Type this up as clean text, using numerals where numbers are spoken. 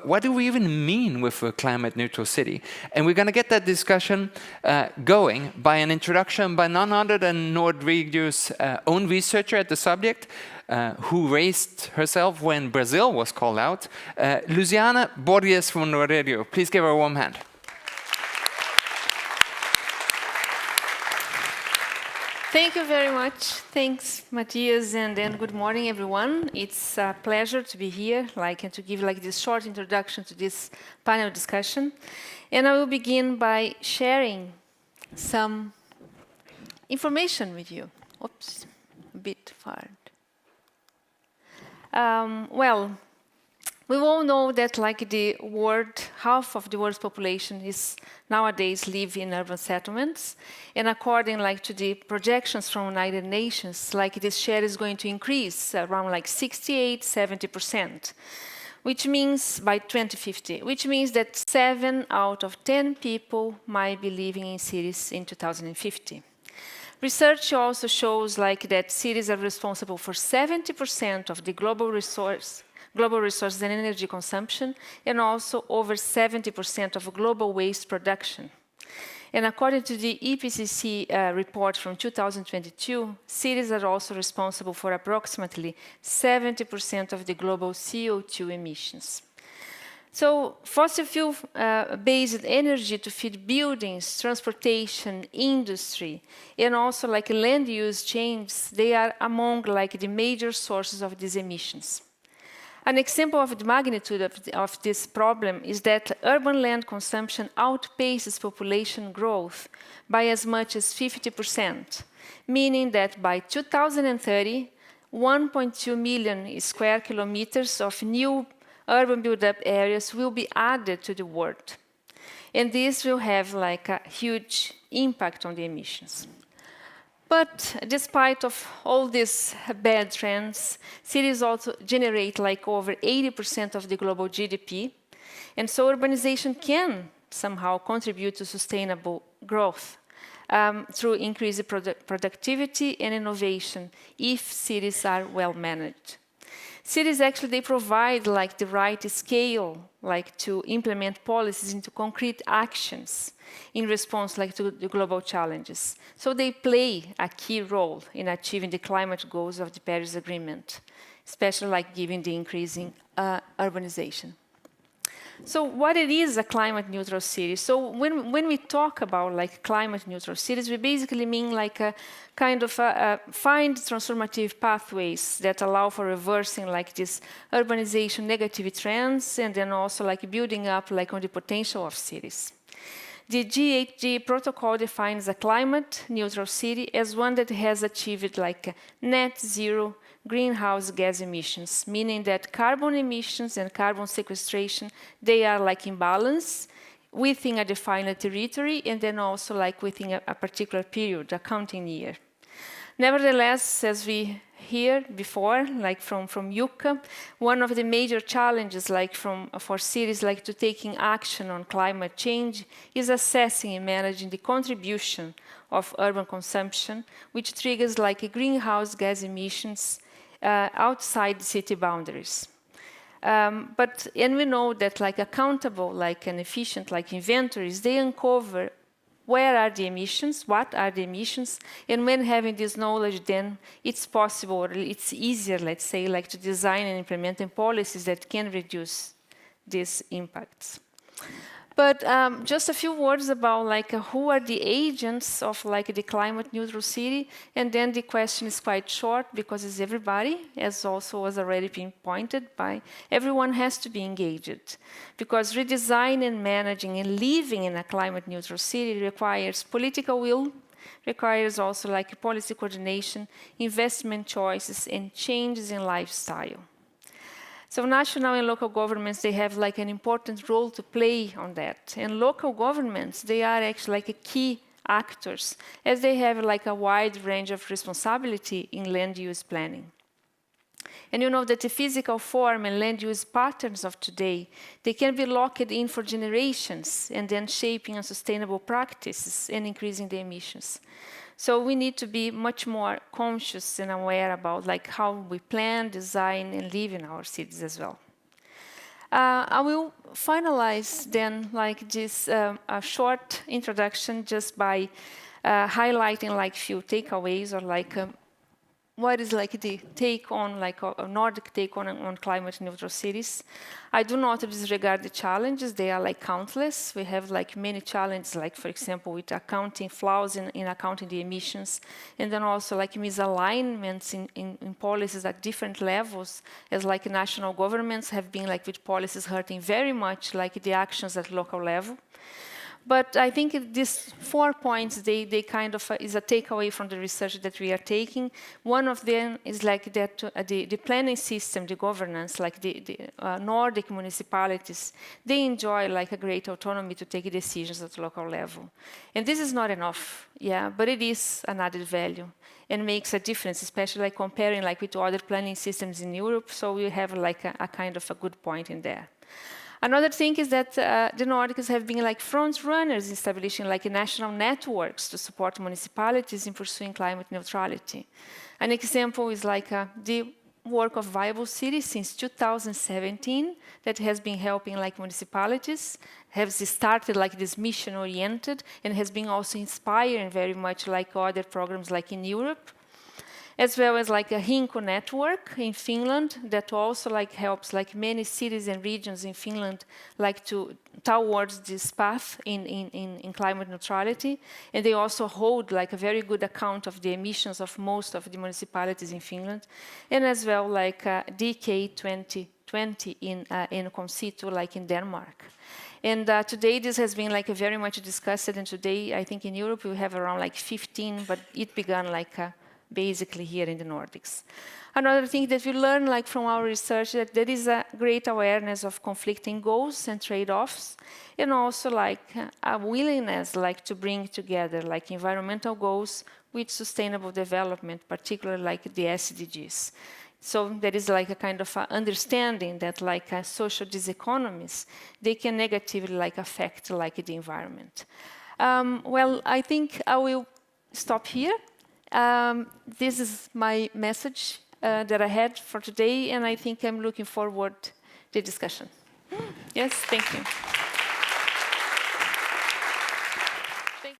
what do we even mean with a climate neutral city? And we're going to get that discussion going by an introduction by none other than Nordregio's own researcher at the subject, who raised herself when Brazil was called out, Luciane Borges from Nordregio. Please give her a warm hand. Thank you very much. Thanks, Matthias, and good morning, everyone. It's a pleasure to be here, and to give this short introduction to this panel discussion. And I will begin by sharing some information with you. Oops, a bit far. Well, we all know that the world, half of the world's population is nowadays live in urban settlements. And according to the projections from United Nations, this share is going to increase around 68–70%, which means by 2050, which means that 7 out of 10 people might be living in cities in 2050. Research also shows that cities are responsible for 70% of the global resources and energy consumption, and also over 70% of global waste production. And according to the IPCC report from 2022, cities are also responsible for approximately 70% of the global CO2 emissions. So fossil fuel-based energy to feed buildings, transportation, industry, and also land use changes, they are among the major sources of these emissions. An example of the magnitude of this problem is that urban land consumption outpaces population growth by as much as 50%, meaning that by 2030, 1.2 million square kilometers of new urban built-up areas will be added to the world. And this will have a huge impact on the emissions. But despite of all these bad trends, cities also generate over 80% of the global GDP. And so urbanization can somehow contribute to sustainable growth through increased productivity and innovation if cities are well managed. Cities actually, they provide the right scale to implement policies into concrete actions in response to the global challenges. So they play a key role in achieving the climate goals of the Paris Agreement, especially given the increasing urbanization. So what it is a climate neutral city? So when we talk about climate neutral cities, we basically mean a kind of find transformative pathways that allow for reversing this urbanization negative trends, and then also building up on the potential of cities. The GHG protocol defines a climate neutral city as one that has achieved net zero greenhouse gas emissions, meaning that carbon emissions and carbon sequestration, they are in balance within a defined territory, and then also within a particular period, a counting year. Nevertheless, as we heard before, from Jukka, one of the major challenges for cities to taking action on climate change is assessing and managing the contribution of urban consumption, which triggers greenhouse gas emissions outside the city boundaries. And we know that accountable, and efficient inventories, they uncover where are the emissions, what are the emissions, and when having this knowledge, then it's possible, or it's easier, let's say, to design and implement policies that can reduce these impacts. But just a few words about who are the agents of the climate neutral city, and then the question is quite short because it's everybody, as also was already been pointed by. Everyone has to be engaged because redesigning, managing, and living in a climate neutral city requires political will, requires also policy coordination, investment choices, and changes in lifestyle. So national and local governments, they have an important role to play on that. And local governments, they are actually key actors, as they have a wide range of responsibility in land use planning. And you know that the physical form and land use patterns of today, they can be locked in for generations and then shaping unsustainable practices and increasing the emissions. So we need to be much more conscious and aware about how we plan, design, and live in our cities as well. I will finalize then like this a short introduction just by highlighting like few takeaways or like what is like the take on like a Nordic take on climate neutral cities. I do not disregard the challenges. They are like countless. We have like many challenges, like for example, with accounting flaws in accounting the emissions, and then also like misalignments in policies at different levels, as like national governments have been like with policies hurting very much like the actions at local level. But I think these 4 points, they kind of is a takeaway from the research that we are taking. One of them is like that the planning system, the governance, like the Nordic municipalities, they enjoy like a great autonomy to take decisions at local level. And this is not enough, yeah, but it is an added value and makes a difference, especially like comparing like with other planning systems in Europe. So we have like a kind of a good point in there. Another thing is that the Nordics have been like front runners in establishing like national networks to support municipalities in pursuing climate neutrality. An example is like the work of Viable Cities since 2017 that has been helping like municipalities, has started like this mission-oriented and has been also inspiring very much like other programs like in Europe, as well as like a Hinko network in Finland that also like helps like many cities and regions in Finland like towards this path in climate neutrality. And they also hold like a very good account of the emissions of most of the municipalities in Finland. And as well like DK 2020 in Concito, like in Denmark. And today this has been like very much discussed, and today I think in Europe we have around like 15, but it began like basically here in the Nordics. Another thing that we learned like from our research that there is a great awareness of conflicting goals and trade-offs, and also like a willingness like to bring together like environmental goals with sustainable development, particularly like the SDGs. So there is like a kind of understanding that like social diseconomies, they can negatively like affect like the environment. Well, I think I will stop here. This is my message that I had for today, and I think I'm looking forward to the discussion. Yes, thank you.